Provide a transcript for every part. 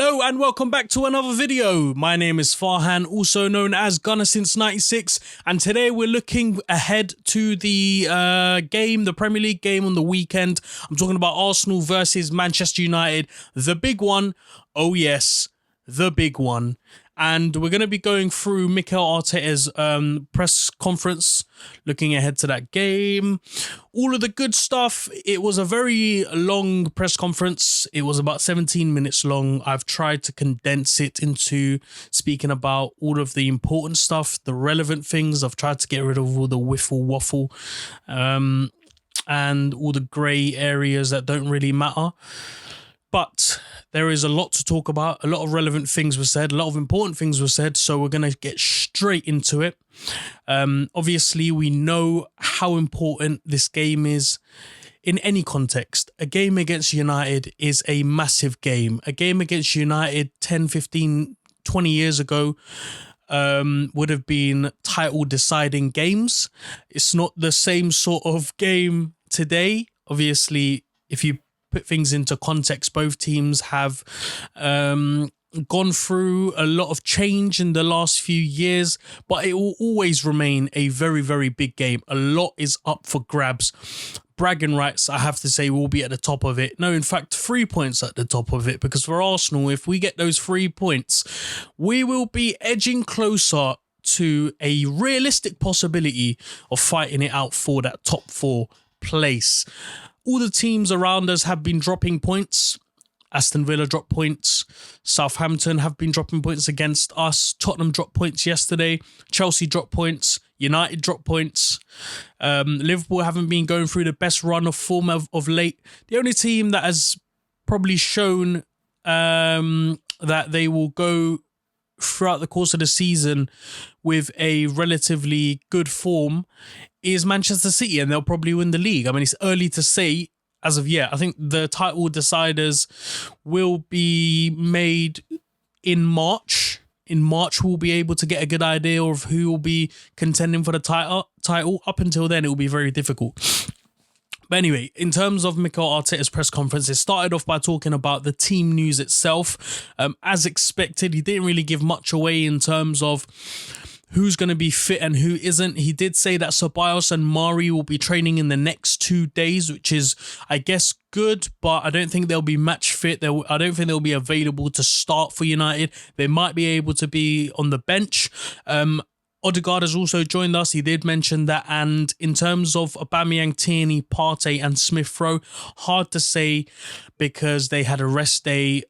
Hello and welcome back to another video. My name is Farhan, also known as Gunner since 96, and today we're looking ahead to the the Premier League game on the weekend. I'm talking about Arsenal versus Manchester United, the big one. Oh yes, the big one. And we're going to be going through Mikel Arteta's press conference, looking ahead to that game. All of the good stuff. It was a very long press conference. It was about 17 minutes long. I've tried to condense it into speaking about all of the important stuff, the relevant things. I've tried to get rid of all the whiffle waffle and all the grey areas that don't really matter. But there is a lot to talk about. A lot of relevant things were said. A lot of important things were said. So we're going to get straight into it. Obviously, we know how important this game is in any context. A game against United is a massive game. A game against United 10, 15, 20 years ago would have been title deciding games. It's not the same sort of game today. Obviously, if you put things into context, both teams have gone through a lot of change in the last few years, but it will always remain a very, very big game. A lot is up for grabs. Bragging rights, I have to say, will be at the top of it. No, in fact, 3 points at the top of it, because for Arsenal, if we get those 3 points, we will be edging closer to a realistic possibility of fighting it out for that top 4 place. All the teams around us have been dropping points. Aston Villa dropped points. Southampton have been dropping points against us. Tottenham dropped points yesterday. Chelsea dropped points. United dropped points. Liverpool haven't been going through the best run of form of late. The only team that has probably shown that they will go throughout the course of the season with a relatively good form is Manchester City, and they'll probably win the league. I mean, it's early to say as of yet. I think the title deciders will be made in March. In March, we'll be able to get a good idea of who will be contending for the title. Up until then, it will be very difficult. But anyway, in terms of Mikel Arteta's press conference, it started off by talking about the team news itself. As expected, he didn't really give much away in terms of who's going to be fit and who isn't. He did say that Ceballos and Mari will be training in the next 2 days, which is, I guess, good, but I don't think they'll be match fit. I don't think they'll be available to start for United. They might be able to be on the bench. Odegaard has also joined us. He did mention that. And in terms of Aubameyang, Tierney, Partey and SMITH-ROWE, hard to say because they had a rest day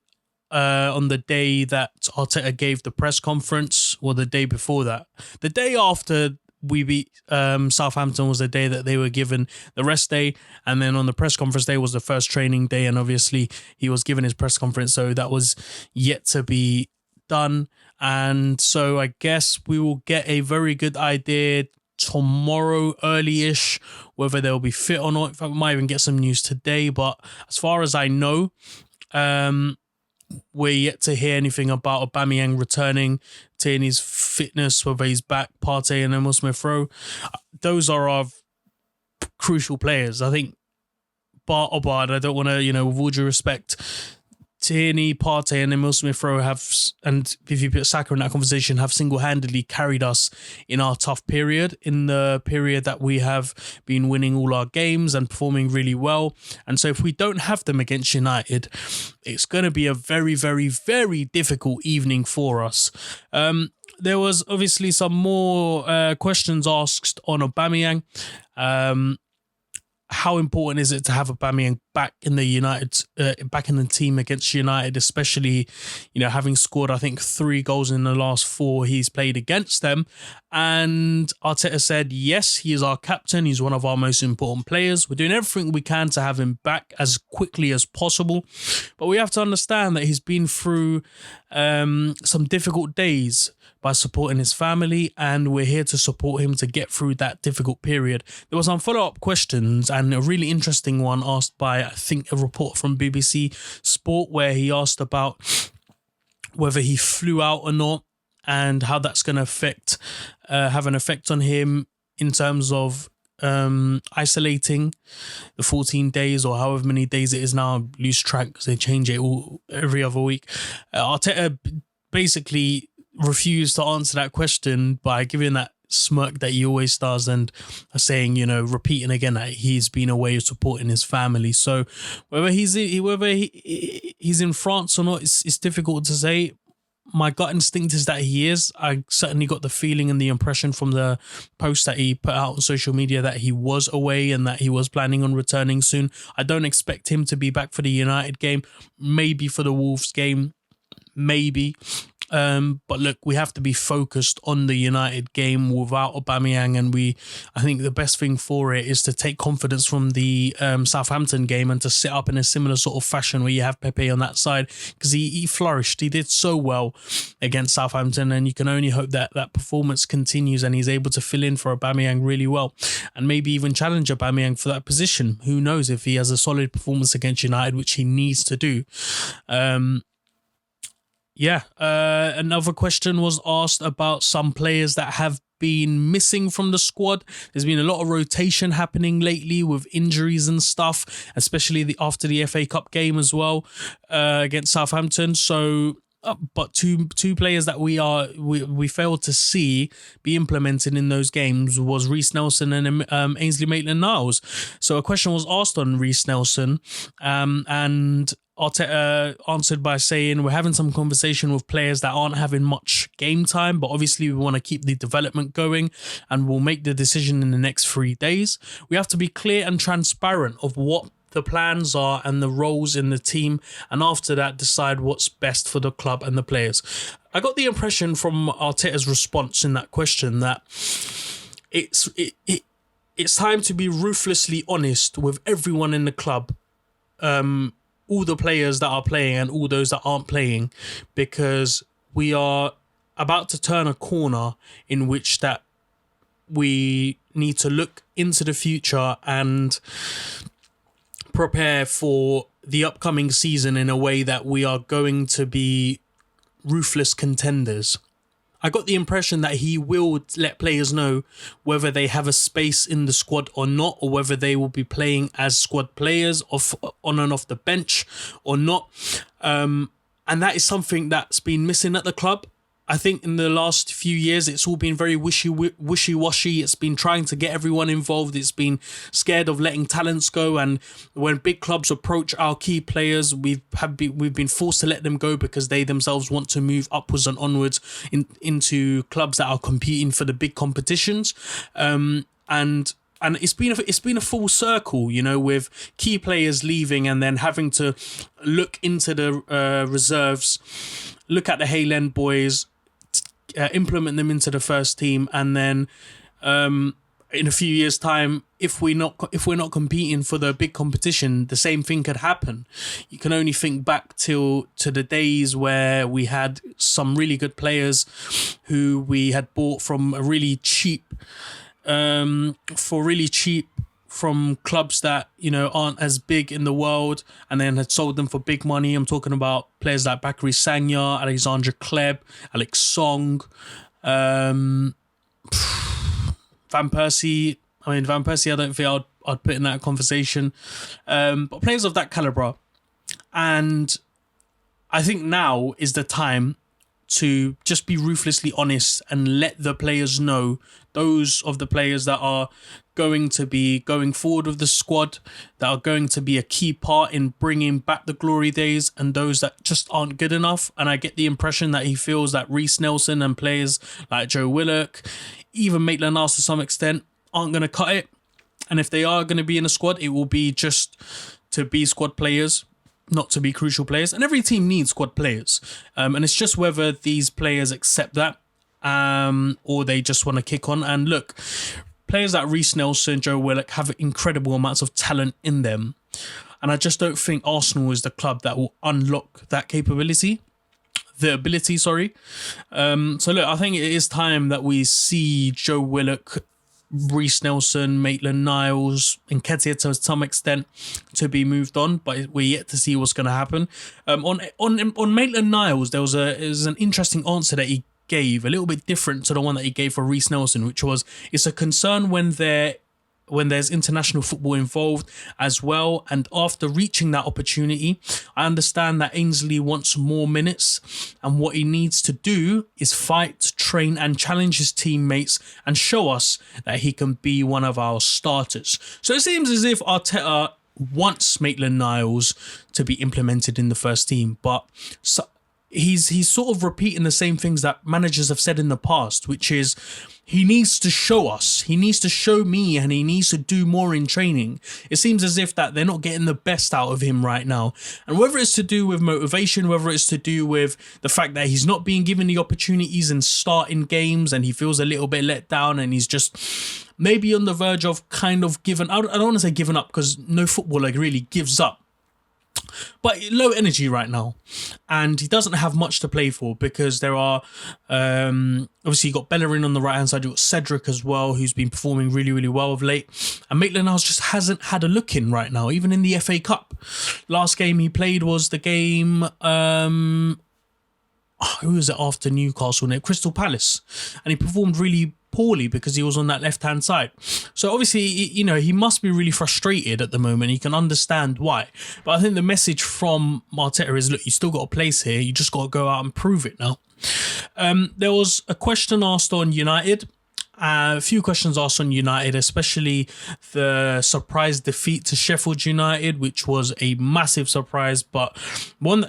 on the day that Arteta gave the press conference, or the day before that. The day after we beat Southampton was the day that they were given the rest day, and then on the press conference day was the first training day, and obviously he was given his press conference, so that was yet to be done. And so I guess we will get a very good idea tomorrow early-ish whether they'll be fit or not. In fact, we might even get some news today, but as far as I know, we're yet to hear anything about Aubameyang returning, Tierney's fitness, whether he's back, Partey and SMITH-ROWE. Those are our crucial players. I think bar Odegaard, I don't want to, with all due respect, Tierney, Partey and SMITH-ROWE have, and if you put Saka in that conversation, have single-handedly carried us in our tough period, in the period that we have been winning all our games and performing really well. And so if we don't have them against United, it's going to be a very, very, very difficult evening for us. There was obviously some more questions asked on Aubameyang. How important is it to have Aubameyang back in the back in the team against United, especially, having scored, I think, 3 goals in the last 4 he's played against them? And Arteta said, yes, he is our captain. He's one of our most important players. We're doing everything we can to have him back as quickly as possible. But we have to understand that he's been through some difficult days by supporting his family, and we're here to support him to get through that difficult period. There were some follow-up questions, and a really interesting one asked by, I think, a report from BBC Sport, where he asked about whether he flew out or not and how that's going to have an effect on him in terms of isolating the 14 days or however many days it is now. I lose track because they change it all every other week. Arteta basically refused to answer that question by giving that smirk that he always does and saying, repeating again that he's been away supporting his family. So whether he's in France or not, it's difficult to say. My gut instinct is that he is. I certainly got the feeling and the impression from the post that he put out on social media that he was away and that he was planning on returning soon. I don't expect him to be back for the United game, maybe for the Wolves game, maybe. But look, we have to be focused on the United game without Aubameyang, and I think the best thing for it is to take confidence from the Southampton game and to set up in a similar sort of fashion where you have Pepe on that side, because he flourished. He did so well against Southampton, and you can only hope that that performance continues and he's able to fill in for Aubameyang really well and maybe even challenge Aubameyang for that position. Who knows if he has a solid performance against United, which he needs to do. Another question was asked about some players that have been missing from the squad. There's been a lot of rotation happening lately with injuries and stuff, especially after the FA Cup game as well against Southampton. So, but two players that we failed to see be implemented in those games was REISS Nelson and AINSLEY MAITLAND-NILES. So a question was asked on REISS Nelson, and Arteta answered by saying, we're having some conversation with players that aren't having much game time, but obviously we want to keep the development going and we'll make the decision in the next 3 days. We have to be clear and transparent of what the plans are and the roles in the team, and after that decide what's best for the club and the players. I got the impression from Arteta's response in that question that it's time to be ruthlessly honest with everyone in the club, all the players that are playing and all those that aren't playing, because we are about to turn a corner in which that we need to look into the future and prepare for the upcoming season in a way that we are going to be ruthless contenders. I got the impression that he will let players know whether they have a space in the squad or not, or whether they will be playing as squad players on and off the bench or not. And that is something that's been missing at the club. I think in the last few years, it's all been very wishy-washy. It's been trying to get everyone involved. It's been scared of letting talents go. And when big clubs approach our key players, we've been forced to let them go because they themselves want to move upwards and onwards into clubs that are competing for the big competitions. And it's been a full circle, with key players leaving and then having to look into the reserves, look at the Hayland boys, implement them into the first team, and then in a few years' time, if we're not competing for the big competition, the same thing could happen. You can only think back to the days where we had some really good players who we had bought from a really cheap. From clubs that aren't as big in the world, and then had sold them for big money. I'm talking about players like Bakary Sagna, Alexandre Kleb, Alex Song, Van Persie. I don't think I'd put in that conversation, but players of that calibre. And I think now is the time to just be ruthlessly honest and let the players know, those of the players that are going to be going forward with the squad, that are going to be a key part in bringing back the glory days, and those that just aren't good enough. And I get the impression that he feels that REISS Nelson and players like Joe Willock, even Maitland-Niles to some extent, aren't going to cut it. And if they are going to be in a squad, it will be just to be squad players, not to be crucial players. And every team needs squad players. And it's just whether these players accept that or they just want to kick on. And look, players like REISS Nelson, Joe Willock have incredible amounts of talent in them. And I just don't think Arsenal is the club that will unlock that capability. The ability, sorry. So look, I think it is time that we see Joe Willock, REISS Nelson, Maitland-Niles, and Nketiah to some extent to be moved on, but we're yet to see what's going to happen. On Maitland-Niles, there was an interesting answer that he gave, a little bit different to the one that he gave for REISS Nelson, which was, it's a concern when they're when there's international football involved as well. And after reaching that opportunity, I understand that Ainsley wants more minutes, and what he needs to do is fight, train and challenge his teammates and show us that he can be one of our starters. So it seems as if Arteta wants Maitland-Niles to be implemented in the first team, but he's sort of repeating the same things that managers have said in the past, which is he needs to show us, he needs to show me, and he needs to do more in training. It seems as if that they're not getting the best out of him right now. And whether it's to do with motivation, whether it's to do with the fact that he's not being given the opportunities and starting games and he feels a little bit let down and he's just maybe on the verge of kind of giving, I don't want to say giving up because no footballer really gives up, but low energy right now, and he doesn't have much to play for because there are obviously you got Bellerin on the right hand side, you got Cedric as well, who's been performing really well of late, and Maitland-Niles just hasn't had a look in right now, even in the FA Cup. Last game he played was the game who was it after Newcastle, Crystal Palace, and he performed really poorly because he was on that left hand side. So obviously, you know, he must be really frustrated at the moment. You can understand why, but I think the message from Arteta is, look, you still got a place here, you just got to go out and prove it now. There was a question asked on United, a few questions asked on United, especially the surprise defeat to Sheffield United, which was a massive surprise, but one that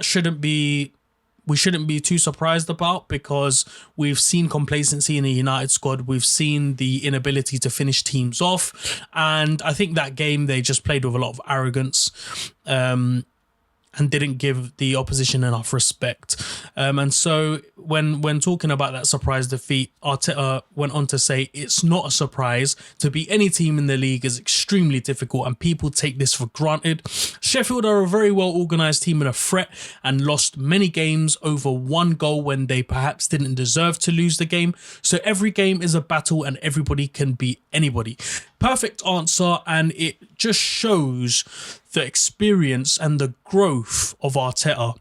we shouldn't be too surprised about, because we've seen complacency in the United squad. We've seen the inability to finish teams off. And I think that game, they just played with a lot of arrogance and didn't give the opposition enough respect. And so when talking about that surprise defeat, Arteta went on to say, it's not a surprise. To beat any team in the league is extremely difficult and people take this for granted. Sheffield are a very well organised team and a threat, and lost many games over one goal when they perhaps didn't deserve to lose the game. So every game is a battle and everybody can beat anybody. Perfect answer, and it just shows the experience and the growth of Arteta.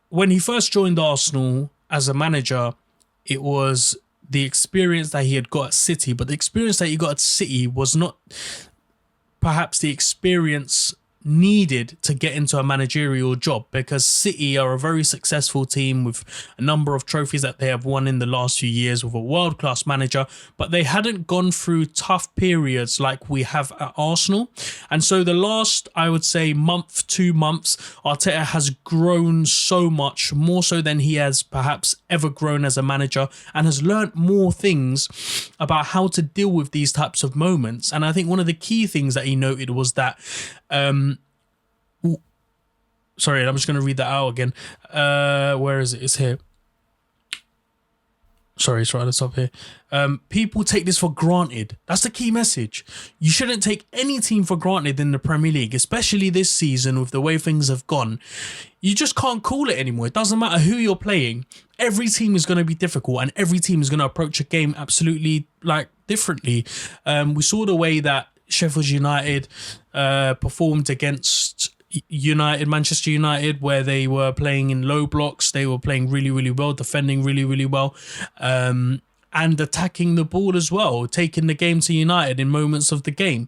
When he first joined Arsenal as a manager, it was the experience that he had got at City, but the experience that he got at City was not perhaps the experience needed to get into a managerial job, because City are a very successful team with a number of trophies that they have won in the last few years with a world-class manager, but they hadn't gone through tough periods like we have at Arsenal. And so the last, I would say, month, 2 months, Arteta has grown so much, more so than he has perhaps ever grown as a manager, and has learnt more things about how to deal with these types of moments. And I think one of the key things that he noted was that sorry, I'm just going to read that out again. Where is it? It's here. Sorry, it's right at the top here. People take this for granted. That's the key message. You shouldn't take any team for granted in the Premier League, especially this season with the way things have gone. You just can't call it anymore. It doesn't matter who you're playing. Every team is going to be difficult, and every team is going to approach a game absolutely differently. We saw the way that Sheffield United performed against Manchester United, where they were playing in low blocks. They were playing really well, defending really well, and attacking the ball as well, taking the game to United in moments of the game.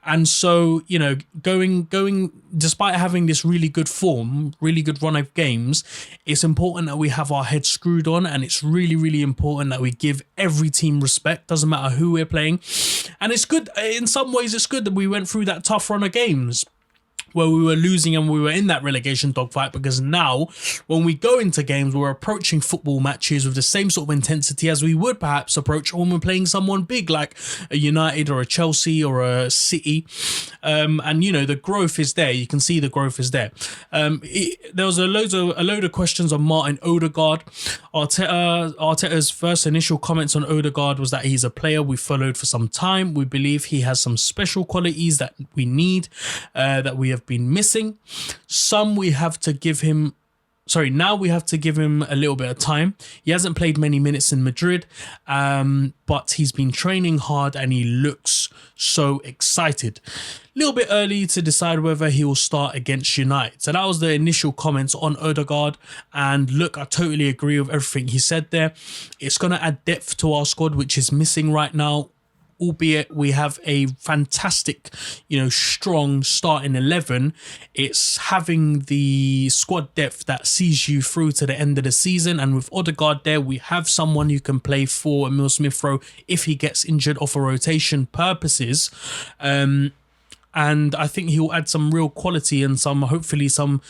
And so, you know, going despite having this really good form, really good run of games, it's important that we have our heads screwed on, and it's really important that we give every team respect, doesn't matter who we're playing. And it's good, in some ways it's good that we went through that tough run of games where we were losing and we were in that relegation dogfight, because now when we go into games, we're approaching football matches with the same sort of intensity as we would perhaps approach when we're playing someone big like a United or a Chelsea or a City. And you know, the growth is there. You can see the growth is there. There was a load of questions on Martin Odegaard. Arteta's first initial comments on Odegaard was that he's a player we followed for some time. We believe he has some special qualities that we need, that we have been missing. Now we have to give him a little bit of time. He hasn't played many minutes in Madrid, but he's been training hard and he looks so excited. A little bit early to decide whether he will start against United. So that was the initial comments on Odegaard. And look, I totally agree with everything he said there. It's going to add depth to our squad, which is missing right now. albeit we have a fantastic, strong starting 11, it's having the squad depth that sees you through to the end of the season. And with Odegaard there, we have someone who can play for Emile Smith-Rowe if he gets injured off a rotation purposes. And I think he'll add some real quality and hopefully some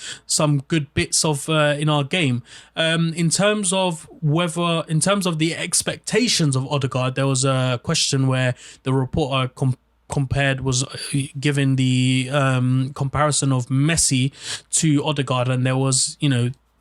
good bits of in our game. In terms of the expectations of Odegaard, there was a question where the reporter was given the comparison of Messi to Odegaard, and there was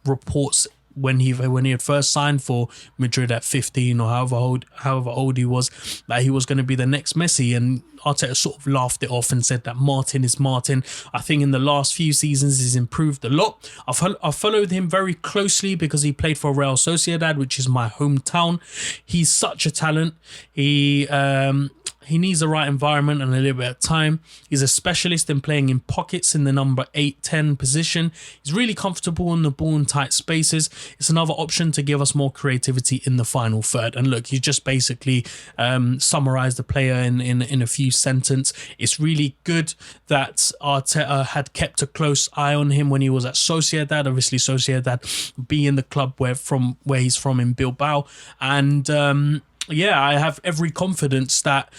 reports when he had first signed for Madrid at 15 or however old he was, that he was going to be the next Messi. And Arteta sort of laughed it off and said that Martin is Martin. I think in the last few seasons he's improved a lot. I've followed him very closely because he played for Real Sociedad, which is my hometown. He's such a talent. He needs the right environment and a little bit of time. He's a specialist in playing in pockets in the number 8-10 position. He's really comfortable on the ball in tight spaces. It's another option to give us more creativity in the final third. And look, he's just basically summarised the player in a few sentences. It's really good that Arteta had kept a close eye on him when he was at Sociedad. Obviously, Sociedad being the club where he's from in Bilbao. And I have every confidence that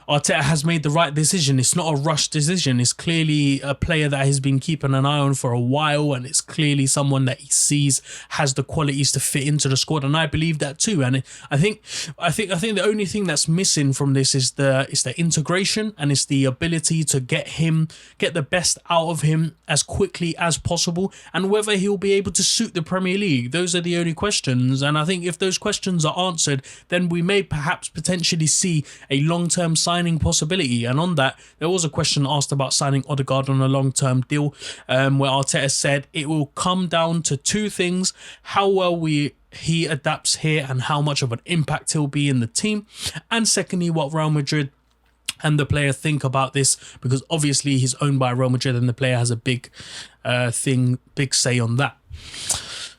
Arteta has made the right decision. It's not a rushed decision. It's clearly a player that he's been keeping an eye on for a while, and it's clearly someone that he sees has the qualities to fit into the squad, and I believe that too. And I think the only thing that's missing from this is the integration, and it's the ability to get the best out of him as quickly as possible, and whether he'll be able to suit the Premier League. Those are the only questions, and I think if those questions are answered, then we may perhaps potentially see a long-term signing possibility. And on that, there was a question asked about signing Odegaard on a long-term deal, where Arteta said it will come down to two things: how well he adapts here and how much of an impact he'll be in the team, and secondly, what Real Madrid and the player think about this, because obviously he's owned by Real Madrid and the player has a big say on that.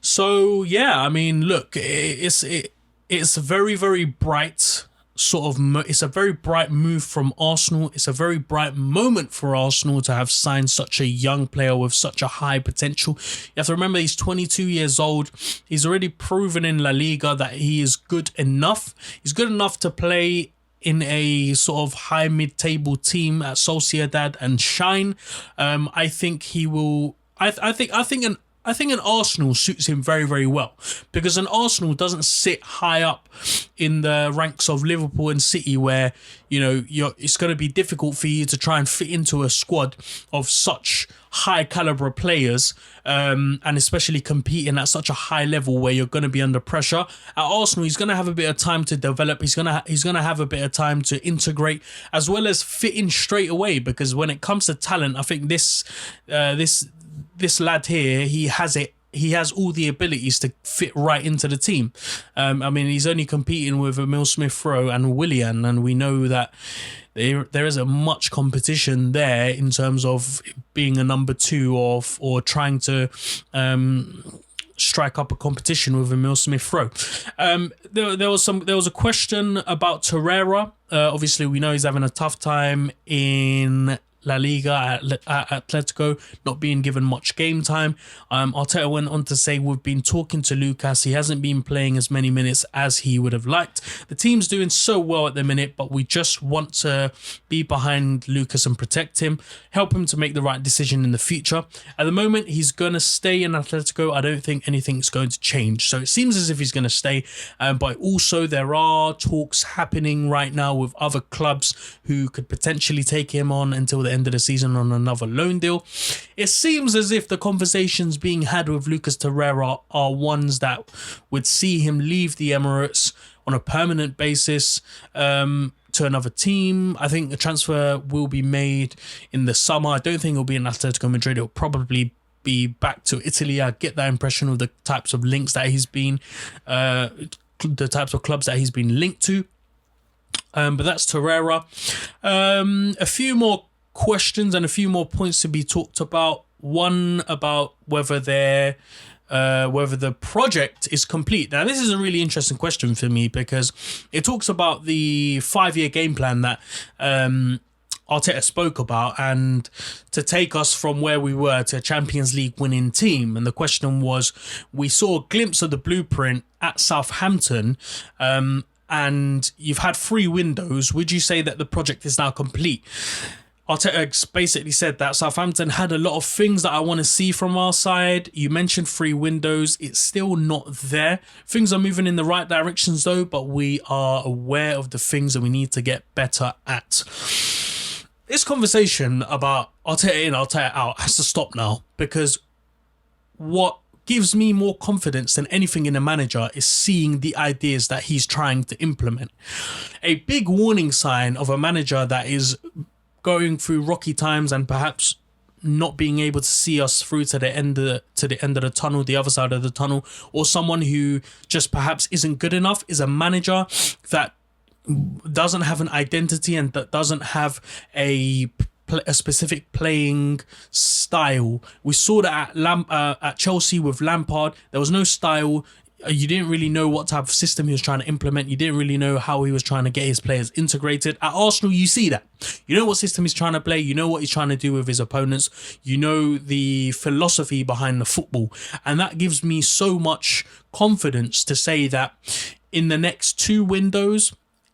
So yeah, I mean, look, it's a very, very bright it's a very bright move from Arsenal. It's a very bright moment for Arsenal to have signed such a young player with such a high potential. You have to remember he's 22 years old. He's already proven in La Liga that he is good enough. He's good enough to play in a sort of high mid-table team at Sociedad and shine. I think he will. I think an Arsenal suits him very, very well, because an Arsenal doesn't sit high up in the ranks of Liverpool and City, where it's going to be difficult for you to try and fit into a squad of such high caliber players, and especially competing at such a high level where you're going to be under pressure. At Arsenal, he's going to have a bit of time to develop. He's going to have a bit of time to integrate, as well as fit in straight away. Because when it comes to talent, I think this lad here, he has all the abilities to fit right into the team. I mean, he's only competing with Emile Smith-Rowe and Willian, and we know that there isn't much competition there in terms of being a number two or trying to strike up a competition with Emile Smith-Rowe. There was a question about Torreira. Obviously, we know he's having a tough time in La Liga at Athletico, not being given much game time. Arteta went on to say, we've been talking to Lucas. He hasn't been playing as many minutes as he would have liked. The team's doing so well at the minute, but we just want to be behind Lucas and protect him, help him to make the right decision in the future. At the moment, he's going to stay in Athletico. I don't think anything's going to change. So it seems as if he's going to stay. But also there are talks happening right now with other clubs who could potentially take him on until the end of the season on another loan deal. It seems as if the conversations being had with Lucas Torreira are ones that would see him leave the Emirates on a permanent basis to another team. I think the transfer will be made in the summer. I don't think it'll be in Atletico Madrid. It'll probably be back to Italy. I get that impression with the types of links that he's been, the types of clubs that he's been linked to. But that's Torreira. A few more questions and a few more points to be talked about one about whether the project is complete. Now, this is a really interesting question for me because it talks about the 5-year game plan that Arteta spoke about, and to take us from where we were to a Champions League winning team. And the question was, we saw a glimpse of the blueprint at Southampton, and you've had 3 windows. Would you say that the project is now complete? Arteta basically said that Southampton had a lot of things that I want to see from our side. You mentioned 3 windows. It's still not there. Things are moving in the right directions though, but we are aware of the things that we need to get better at. This conversation about Arteta in, Arteta out has to stop now, because what gives me more confidence than anything in a manager is seeing the ideas that he's trying to implement. A big warning sign of a manager that is going through rocky times and perhaps not being able to see us through to the end of the tunnel, the other side of the tunnel, or someone who just perhaps isn't good enough, is a manager that doesn't have an identity and that doesn't have a specific playing style. We saw that at Chelsea with Lampard. There was no style. You didn't really know what type of system he was trying to implement. You didn't really know how he was trying to get his players integrated. At Arsenal, you see that. You know what system he's trying to play. You know what he's trying to do with his opponents. You know the philosophy behind the football. And that gives me so much confidence to say that in the next 2 windows,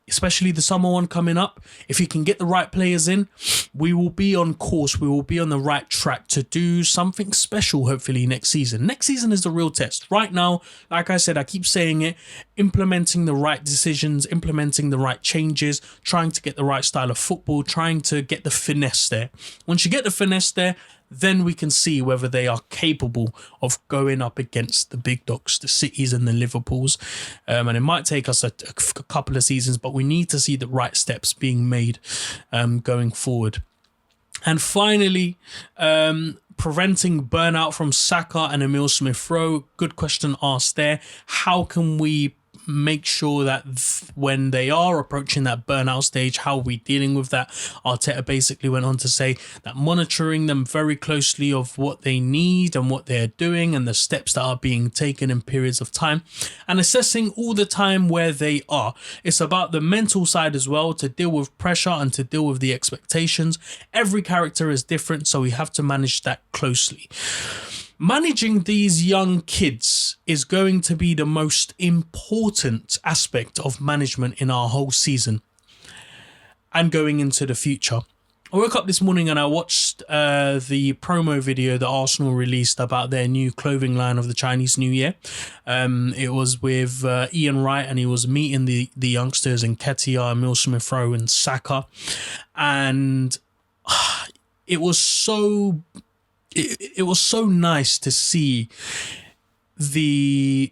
especially the summer one coming up, if he can get the right players in, we will be on course. We will be on the right track to do something special, hopefully, next season. Next season is the real test. Right now, like I said, I keep saying it, implementing the right decisions, implementing the right changes, trying to get the right style of football, trying to get the finesse there. Once you get the finesse there, then we can see whether they are capable of going up against the big dogs, the Cities and the Liverpools. And it might take us a couple of seasons, but we need to see the right steps being made going forward. And finally, preventing burnout from Saka and Emile Smith-Rowe. Good question asked there. How can we make sure that when they are approaching that burnout stage, how are we dealing with that? Arteta basically went on to say that monitoring them very closely of what they need and what they're doing and the steps that are being taken in periods of time, and assessing all the time where they are. It's about the mental side as well, to deal with pressure and to deal with the expectations. Every character is different, so we have to manage that closely. Managing these young kids is going to be the most important aspect of management in our whole season and going into the future. I woke up this morning and I watched the promo video that Arsenal released about their new clothing line of the Chinese New Year. It was with Ian Wright, and he was meeting the youngsters in Nketiah, Emile Smith-Rowe and Saka. And it was so nice to see the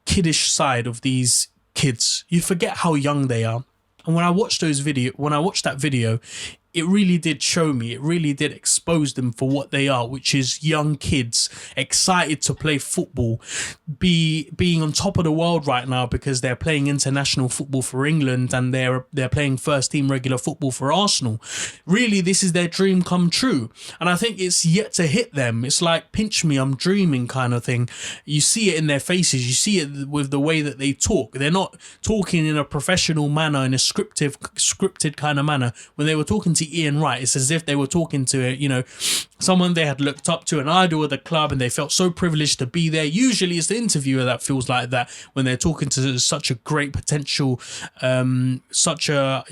kiddish side of these kids. You forget how young they are. And when I watched that video, it really did show me, it really did expose them for what they are, which is young kids excited to play football, being on top of the world right now because they're playing international football for England and they're playing first team regular football for Arsenal. Really, this is their dream come true. And I think it's yet to hit them. It's like, pinch me, I'm dreaming kind of thing. You see it in their faces. You see it with the way that they talk. They're not talking in a professional manner, in a scripted kind of manner. When they were talking to Ian Wright, it's as if they were talking to someone they had looked up to, an idol of the club, and they felt so privileged to be there. Usually it's the interviewer that feels like that when they're talking to such a great potential, such a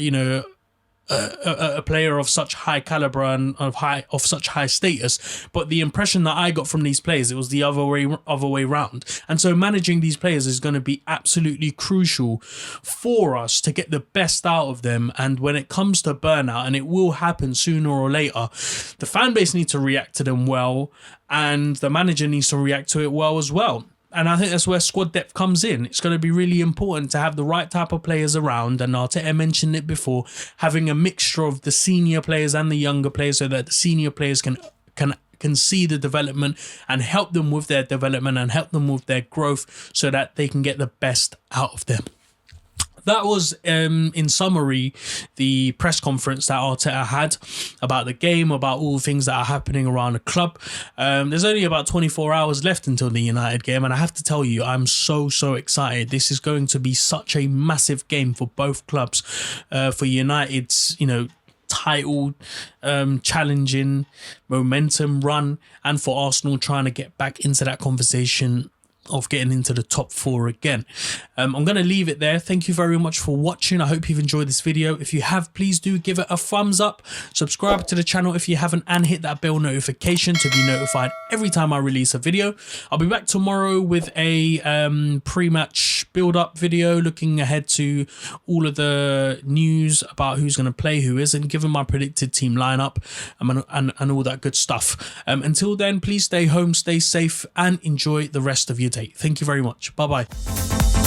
a player of such high caliber and of such high status. But the impression that I got from these players, it was the other way round. And so managing these players is going to be absolutely crucial for us to get the best out of them. And when it comes to burnout, and it will happen sooner or later, the fan base needs to react to them well, and the manager needs to react to it well as well. And I think that's where squad depth comes in. It's going to be really important to have the right type of players around. And Arteta mentioned it before, having a mixture of the senior players and the younger players, so that the senior players can see the development and help them with their development and help them with their growth, so that they can get the best out of them. that was, in summary, the press conference that Arteta had about the game, about all the things that are happening around the club. There's only about 24 hours left until the United game, and I have to tell you, I'm so excited. This is going to be such a massive game for both clubs. For United's, title challenging momentum run, and for Arsenal trying to get back into that conversation of getting into the top 4 again. I'm going to leave it there. Thank you very much for watching. I hope you've enjoyed this video. If you have, please do give it a thumbs up. Subscribe to the channel if you haven't, and hit that bell notification to be notified every time I release a video. I'll be back tomorrow with a pre-match build-up video looking ahead to all of the news about who's going to play, who isn't, given my predicted team lineup, and all that good stuff. Until then, please stay home, stay safe, and enjoy the rest of your day. Thank you very much. Bye-bye.